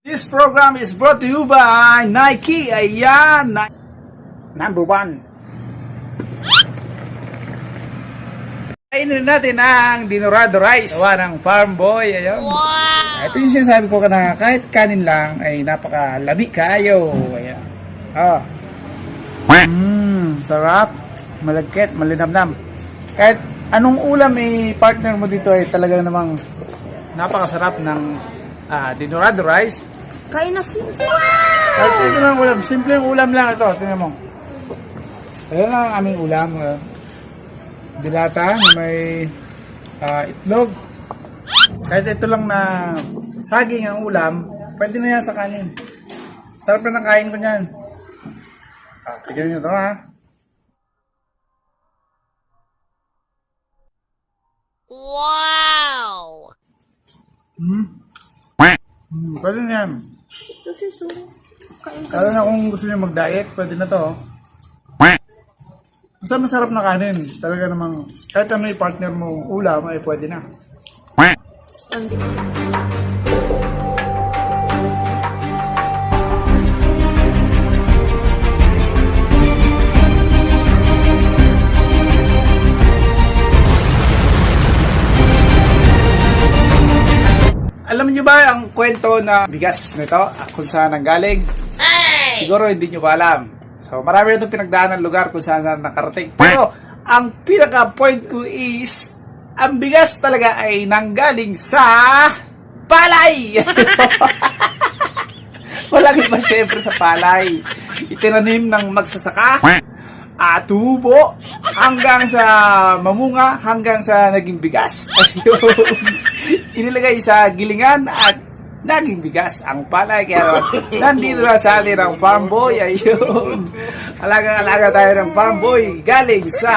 This program is brought to you by Nike. Ayan, number one. Kainin natin ang Dinorado Rice. Gawa ng Farm Boy. Ayan. Wow! Ito yung sinasabi ko na kahit kanin lang ay napakalami kayo. Ayan. Oh. Sarap. Malagkit, malinamnam. Kahit anong ulam partner mo dito ay talagang namang napakasarap ng Dinorado Rice. Kain na sis. Kahit ito lang ulam. Simpleng ulam lang ito. Tingnan mo. Ayan lang ang aming ulam. Dilata na may itlog. Kahit ito lang na saging ang ulam, pwede na yan sa kanin. Sarap na ng kain ko niyan. Tignan nyo ito ha. Wow! Pwede na yan. Ito sis, kain ka. Lalo na kung gusto nyo mag-diet, pwede na to. Basta masarap na kanin. Talaga namang kahit ano yung partner mo ulam ay pwede na. Standing. Alam niyo ba ang kwento na bigas nito? Kung saan nanggaling? Siguro hindi niyo pa alam. So marami na itong pinagdaanan lugar kung saan nakarating. Pero ang pinaka-point ko is ang bigas talaga ay nanggaling sa palay! Walang iba syempre sa palay. Itinanim ng magsasaka, tubo, hanggang sa mamunga, hanggang sa naging bigas. Inilagay sa gilingan at naging bigas ang palay. Kaya nandito na sa atin ang Farm Boy. Ayun. Alaga tayo ng Farm Boy. Galing sa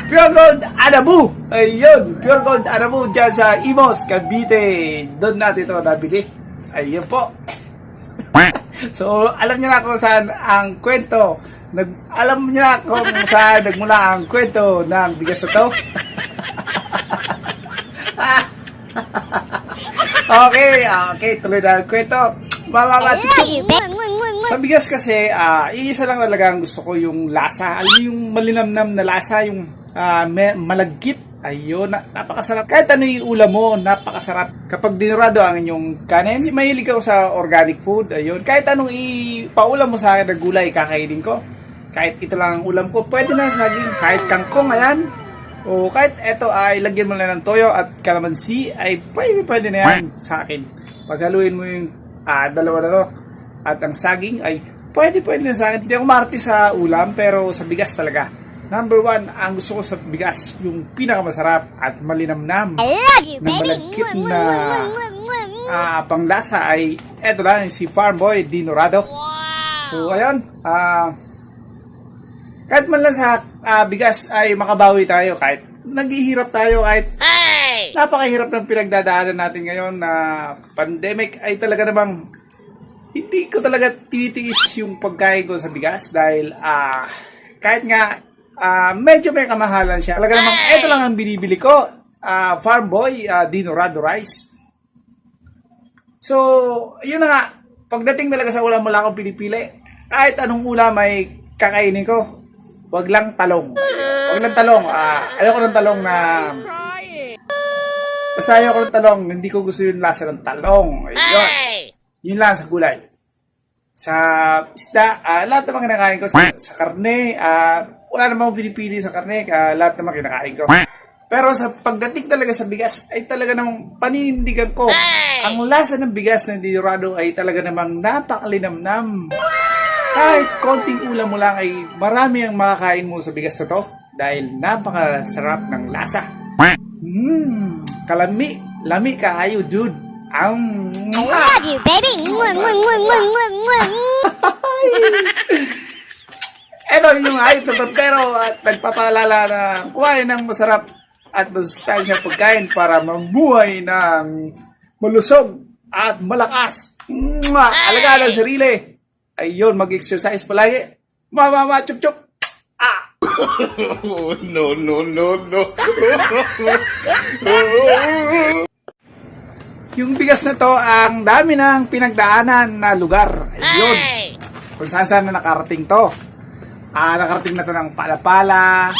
Pure Gold Anabu. Ayun. Pure Gold Anabu dyan sa Imos, Cavite. Doon natin ito nabili. Ayun po. So, alam niyo na kung saan ang kwento. Alam niyo na kung saan nagmula ang kwento ng bigas na to. Okay, tuloy na ang kwento. Sa bigas kasi, iisa lang talaga ang gusto ko yung lasa. Alam mo yung malinamnam na lasa, yung malagkit. Ayun, napakasarap. Kahit ano yung ulam mo, napakasarap. Kapag dinorado ang inyong kanin, mahilig ako sa organic food. Ayun, kahit anong ipaulam mo sa akin na gulay, kakainin ko. Kahit ito lang ang ulam ko, pwede na saging. Kahit kangkong, ayan. O kahit ito ay lagyan mo lang ng toyo at kalamansi, ay pwede na yan sa akin. Paghaluin mo yung dalawa na to at ang saging ay pwede na sa akin. Hindi ako marati sa ulam, pero sa bigas talaga. Number one, ang gusto ko sa bigas, yung pinakamasarap at malinamnam na malagkit na panglasa ay eto lang, si Farm Boy Dinorado. So ayun, kahit man lang sa bigas ay makabawi tayo, kahit naghihirap tayo, kahit napakahirap ng pinagdadaanan natin ngayon na pandemic, ay talaga namang hindi ko talaga tinitiis yung pagkain ko sa bigas dahil kahit nga medyo may kamahalan siya. Talaga namang ito lang ang binibili ko, Farm Boy Dinorado Rice. So, yun na nga, pagdating talaga sa ulam, wala akong pinipili. Kahit anong ulam ay kakainin ko. Wag lang talong. Wag lang talong. Ayoko ng talong na basta ayoko ng talong. Hindi ko gusto yung lasa ng talong. Ayun. Yun lang sa gulay. Sa isda, lahat naman kinakain ko. Sa karne, wala namang pinipili sa karne. Lahat naman kinakain ko. Pero sa pagdating talaga sa bigas, ay talaga namang paninindigan ko. Ang lasa ng bigas ng Dinorado ay talaga namang napakalinamnam. Kahit konting ulam mo lang ay marami ang makakain mo sa bigas na to dahil napakasarap ng lasa. Lami kaayo, dude. I love you, baby. Ito yung ayot na pero at nagpapaalala na kumain ng masarap at masustansya pagkain para mabuhay ng malusog at malakas. Alagaan ang sarili. Ayun, mag-exercise palagi. Mama, chup-chup. No. Yung bigas na to, ang dami ng pinagdaanan na lugar. Ayun. Kung saan na nakarating to. Nakarating na to ng Palapala,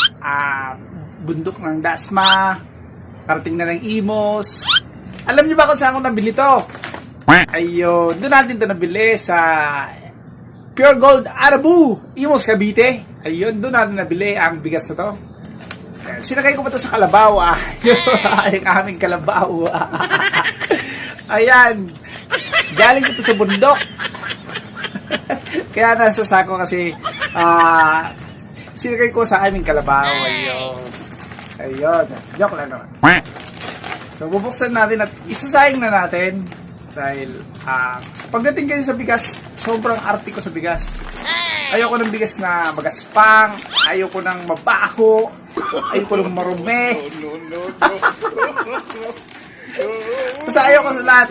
bundok ng Dasma, karating na ng Imos. Alam niyo ba kung saan ko nabili to? Ayun, doon natin to nabili sa Pure Gold Arabu, Imos, Cavite. Ayun, doon natin nabili ang bigas na to. Sinakay ko pa to sa kalabaw. Yung aming kalabaw. Ayan. Galing ko to sa bundok. Kaya nasa sako kasi sinakay ko sa aming kalabaw. Ayun. Ayun. Joke lang naman. So bubuksan natin at isasayang na natin dahil pagdating kayo sa bigas, sobrang arte ko sa bigas. Ayoko ng bigas na magaspang, ayoko ng mabaho, ayoko ng marumi. Basta ayoko sa lahat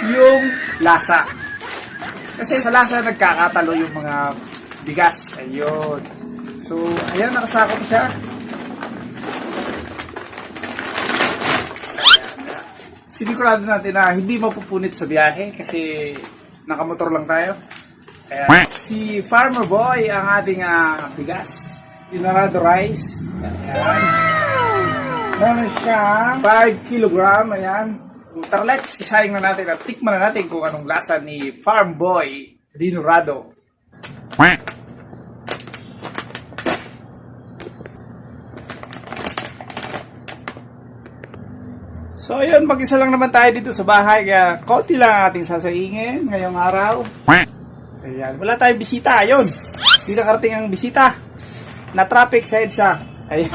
yung lasa. Kasi sa lasa nagkakatalo yung mga bigas. Ayun. So, ayan, nakasako ko siya. Sinigurado natin na hindi mapupunit sa biyahe kasi nakamotor lang tayo. Kaya si Farmer Boy ang ating bigas. Dinarado rice. Ayan. Meron siyang 5 kilogram. Ayan. Tara, let's isayang na natin at tikman na natin kung anong lasa ni Farm Boy Dinarado. So ayun, mag-isa lang naman tayo dito sa bahay kaya konti lang ang ating sasaingin ngayong araw. Ayan, wala tayong bisita. Ayun, hindi nakarating ang bisita. Na-traffic sa EDSA. Ayan.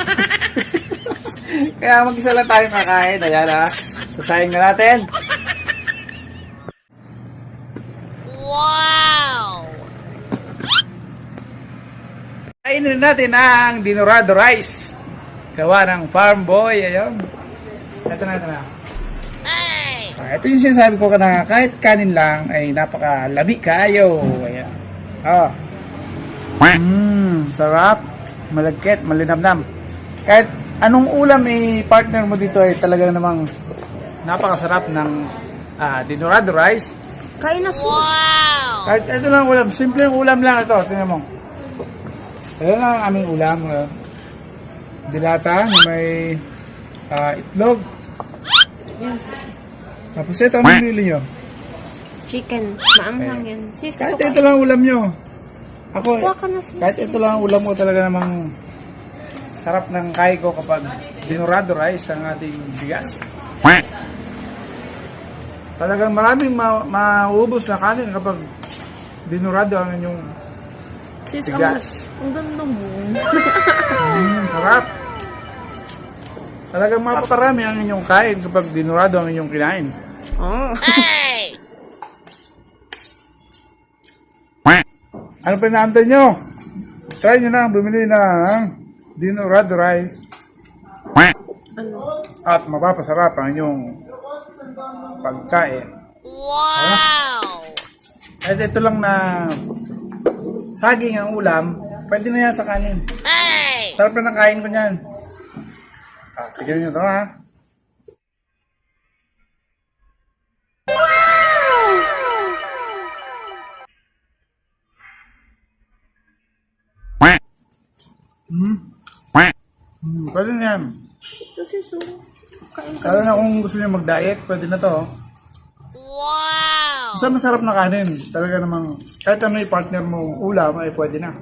Kaya mag-isa lang tayong kakain. Ayan sasayang na natin. Wow! Kainin natin ang Dinarado rice. Gawa ng Farm Boy. Ayun. Ito na. Ito yung sinasabi ko na kahit kanin lang ay napakalabi kayo. Ayan. Sarap. Malagkit, malinamnam. Kahit anong ulam partner mo dito ay talaga namang napakasarap ng Dinarado rice. Kain na sis. Kahit ito lang ulam, simpleng ulam lang ito. Tingnan mo. Ito lang ang aming ulam. Dilata na may itlog. Yan sis. Tapos ito, anong nili nyo? Chicken. Maanghang yan. Sis, Kahit ito lang ulam nyo. Ako, kuha ka na sis. kahit ito lang ang ulam ko talaga namang sarap ng kaya ko kapag Dinarado rice ang ating bigas. Talagang maraming maubos na kanin kapag Dinarado ang inyong Sis, bigas. ang ganda mo. Sarap. Talagang mapaparami ang inyong kain kapag Dinarado ang inyong kinain. Oh. Ano pa inaantay nyo? Try nyo na bumili ng Dinarado rice. Ano? At mapapasarap ang inyong pagkain. Wow! Kahit ito lang na saging ang ulam, pwede na yan sa kanin. Sarap na ng kain ko niyan. Tignan nyo ito ha. Pwede na yan. Ito sis, kain ka. Lalo na kung gusto niyo mag-diet, pwede na to. Wow! Basta masarap na kanin. Talaga namang kahit ano yung partner mo ulam ay pwede na.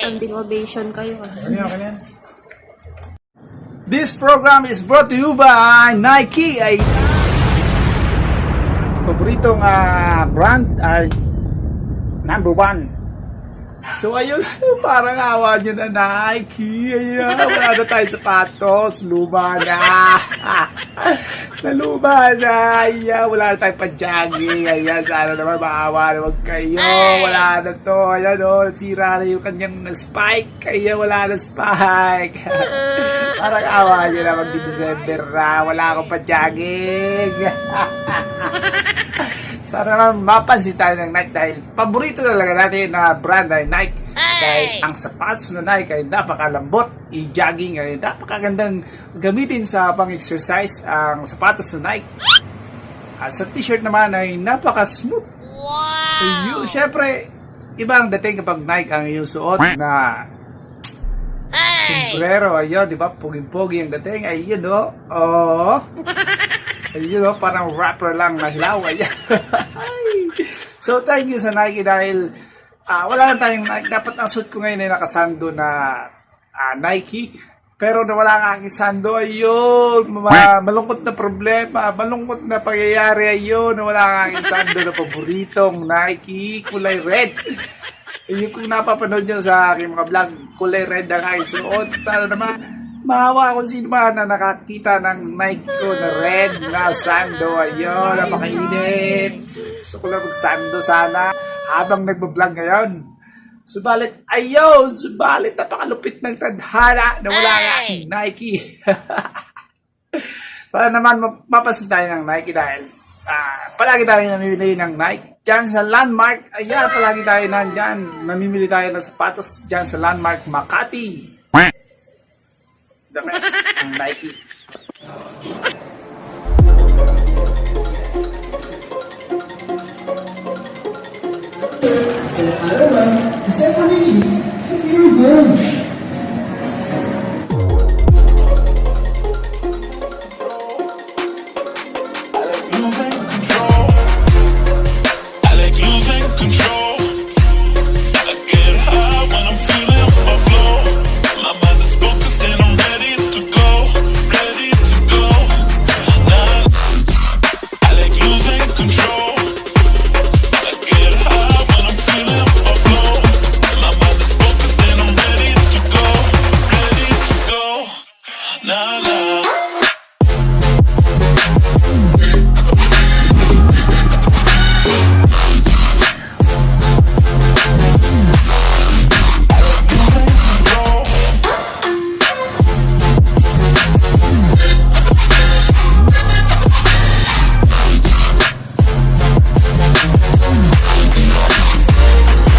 Standing ovation kayo. Kanyan. This program is brought to you by Nike. Ay paboritong brand ay number 1. So ayun, parang awa nyo na Nike. Ayan, wala na tayong sapatos. Luma na. Naluma na. Ayan, wala na tayong pa-jogging. Ayan, sana naman maawa naman kayo. Wala na to. Ayan sira na yung kanyang spike. Ayan, wala na spike. Parang awa nyo na mag-December na. Wala akong pa-jogging. Sana naman mapansin tayo ng Nike dahil paborito talaga natin na brand ay Nike. Dahil ang sapatos na Nike ay napakalambot, i-jogging ay napakagandang gamitin sa pang-exercise ang sapatos na Nike. Sa t-shirt naman ay napaka-smooth. Wow! Siyempre, iba ang dating kapag Nike ang iyong suot na sombrero. Ayun, di ba? Puging-pugi ang dating. Ayun, oh. Oh. Ayun, oh. Parang rapper lang na hilaw. Ayan. So, thank you sa Nike dahil wala lang tayong Nike. Dapat ang suit ko ngayon ay nakasando na Nike. Pero nawala ang aking sando, ayun, malungkot na problema, malungkot na pangyayari, ayun, nawala ang aking sando na paboritong Nike, kulay red. Ayun, kung napapanood nyo sa aking mga vlog, kulay red ang aking suot. Sana naman, mahawa kung sino man na nakakita ng Nike ko na red na sando, ayun, napakainit. Gusto ko lang magsando sana habang nagbablog ngayon. Subalit, ayun! Subalit, napakalupit ng tadhana na wala nga aking Nike. Sana naman mapasin tayo ng Nike dahil palagi tayo namimili ng Nike. Diyan sa Landmark, ayan, palagi tayo nandyan. Namimili tayo ng sapatos diyan sa Landmark Makati. The best, ang Nike. Kasi pamimili sa Pure Gold. I like losing control.